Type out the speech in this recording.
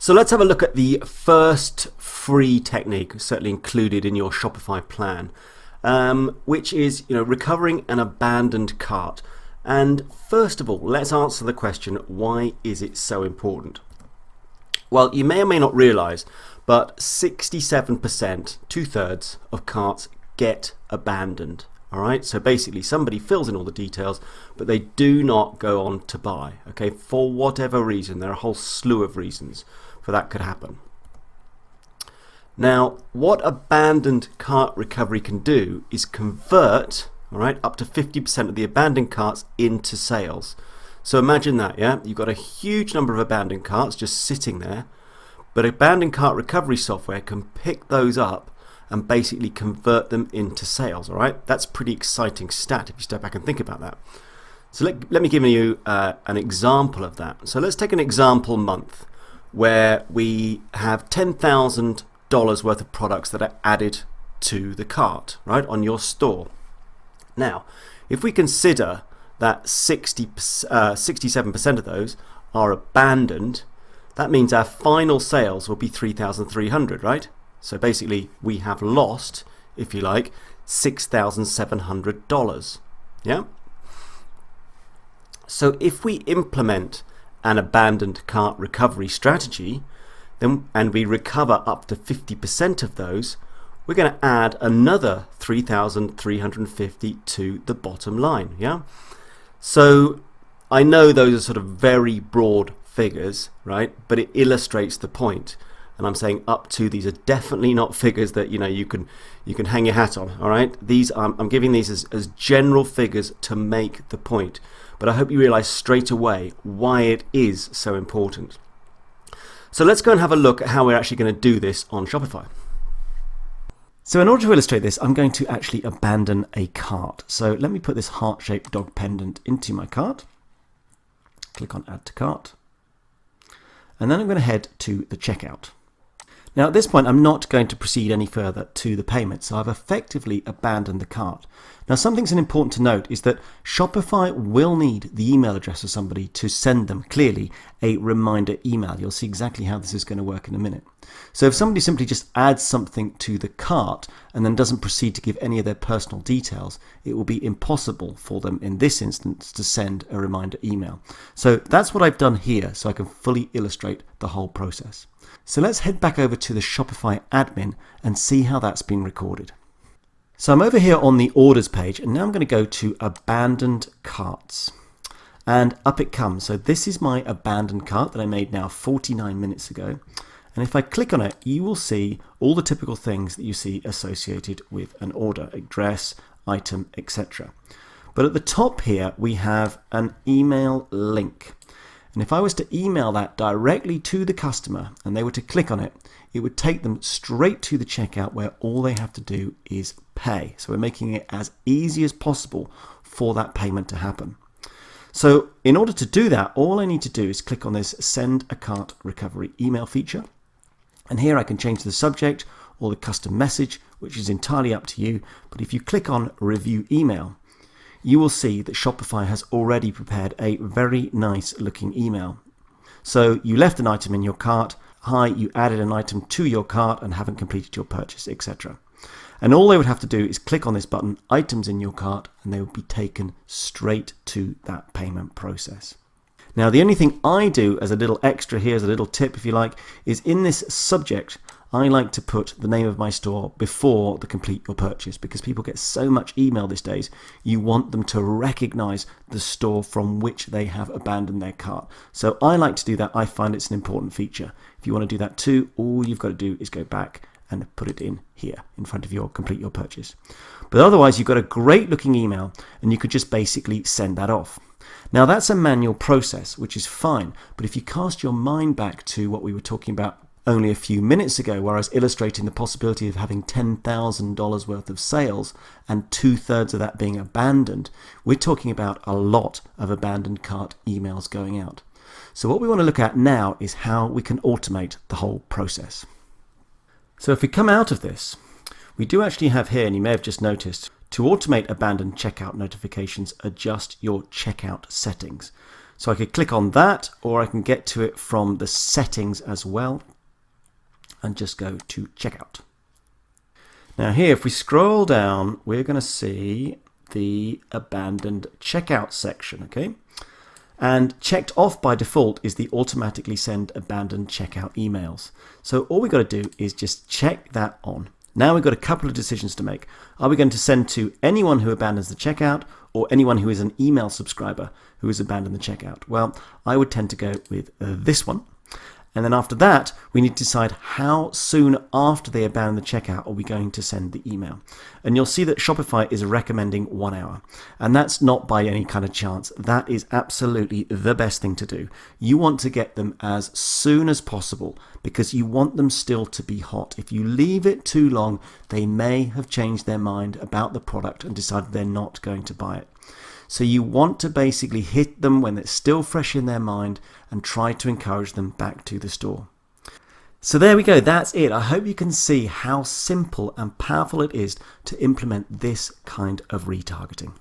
So let's have a look at the first free technique, certainly included in your Shopify plan, which is recovering an abandoned cart. And first of all, let's answer the question, why is it so important? Well, you may or may not realize, but 67%, 2/3 of carts get abandoned. All right, so basically somebody fills in all the details, but they do not go on to buy, okay, for whatever reason. There are a whole slew of reasons for that could happen. Now, what abandoned cart recovery can do is convert, all right, up to 50% of the abandoned carts into sales. So imagine that, yeah? You've got a huge number of abandoned carts just sitting there, but abandoned cart recovery software can pick those up and basically convert them into sales, all right? That's a pretty exciting stat if you step back and think about that. So let me give you an example of that. So let's take an example month where we have $10,000 worth of products that are added to the cart, right, on your store. Now, if we consider that 67% of those are abandoned, that means our final sales will be $3,300, right? So basically, we have lost, if you like, $6,700. Yeah? So if we implement an abandoned cart recovery strategy, and we recover up to 50% of those, we're going to add another 3,350 to the bottom line. Yeah? So I know those are sort of very broad figures, right? But it illustrates the point. And I'm saying up to, these are definitely not figures that you can hang your hat on. All right, these I'm giving these as general figures to make the point. But I hope you realize straight away why it is so important. So let's go and have a look at how we're actually going to do this on Shopify. So in order to illustrate this, I'm going to actually abandon a cart. So let me put this heart-shaped dog pendant into my cart. Click on Add to Cart. And then I'm going to head to the checkout. Now at this point, I'm not going to proceed any further to the payment, so I've effectively abandoned the cart. Now something's important to note is that Shopify will need the email address of somebody to send them, clearly, a reminder email. You'll see exactly how this is going to work in a minute. So if somebody simply just adds something to the cart and then doesn't proceed to give any of their personal details, it will be impossible for them in this instance to send a reminder email. So that's what I've done here, so I can fully illustrate the whole process. So let's head back over to the Shopify admin and see how that's been recorded. So I'm over here on the orders page, and now I'm going to go to abandoned carts. And up it comes. So this is my abandoned cart that I made now 49 minutes ago. And if I click on it, you will see all the typical things that you see associated with an order: address, item, etc. But at the top here, we have an email link. And if I was to email that directly to the customer and they were to click on it, it would take them straight to the checkout where all they have to do is pay. So we're making it as easy as possible for that payment to happen. So in order to do that, all I need to do is click on this Send a Cart Recovery email feature. And here I can change the subject or the custom message, which is entirely up to you. But if you click on Review Email, you will see that Shopify has already prepared a very nice looking email. So you left an item in your cart. Hi, you added an item to your cart and haven't completed your purchase, etc. And all they would have to do is click on this button, Items in your cart, and they will be taken straight to that payment process. Now, the only thing I do as a little extra here, as a little tip if you like, is in this subject, I like to put the name of my store before the complete your purchase, because people get so much email these days. You want them to recognize the store from which they have abandoned their cart. So I like to do that. I find it's an important feature. If you want to do that too, all you've got to do is go back and put it in here in front of your complete your purchase. But otherwise, you've got a great looking email and you could just basically send that off. Now that's a manual process, which is fine. But if you cast your mind back to what we were talking about only a few minutes ago, where I was illustrating the possibility of having $10,000 worth of sales and 2/3 of that being abandoned, we're talking about a lot of abandoned cart emails going out. So what we want to look at now is how we can automate the whole process. So if we come out of this, we do actually have here, and you may have just noticed, to automate abandoned checkout notifications, adjust your checkout settings. So I could click on that, or I can get to it from the settings as well and just go to checkout. Now here, if we scroll down, we're going to see the abandoned checkout section, okay? And checked off by default is the automatically send abandoned checkout emails. So all we've got to do is just check that on. Now we've got a couple of decisions to make. Are we going to send to anyone who abandons the checkout, or anyone who is an email subscriber who has abandoned the checkout? Well, I would tend to go with this one. And then after that, we need to decide how soon after they abandon the checkout are we going to send the email. And you'll see that Shopify is recommending 1 hour. And that's not by any kind of chance. That is absolutely the best thing to do. You want to get them as soon as possible because you want them still to be hot. If you leave it too long, they may have changed their mind about the product and decided they're not going to buy it. So you want to basically hit them when it's still fresh in their mind and try to encourage them back to the store. So there we go, that's it. I hope you can see how simple and powerful it is to implement this kind of retargeting.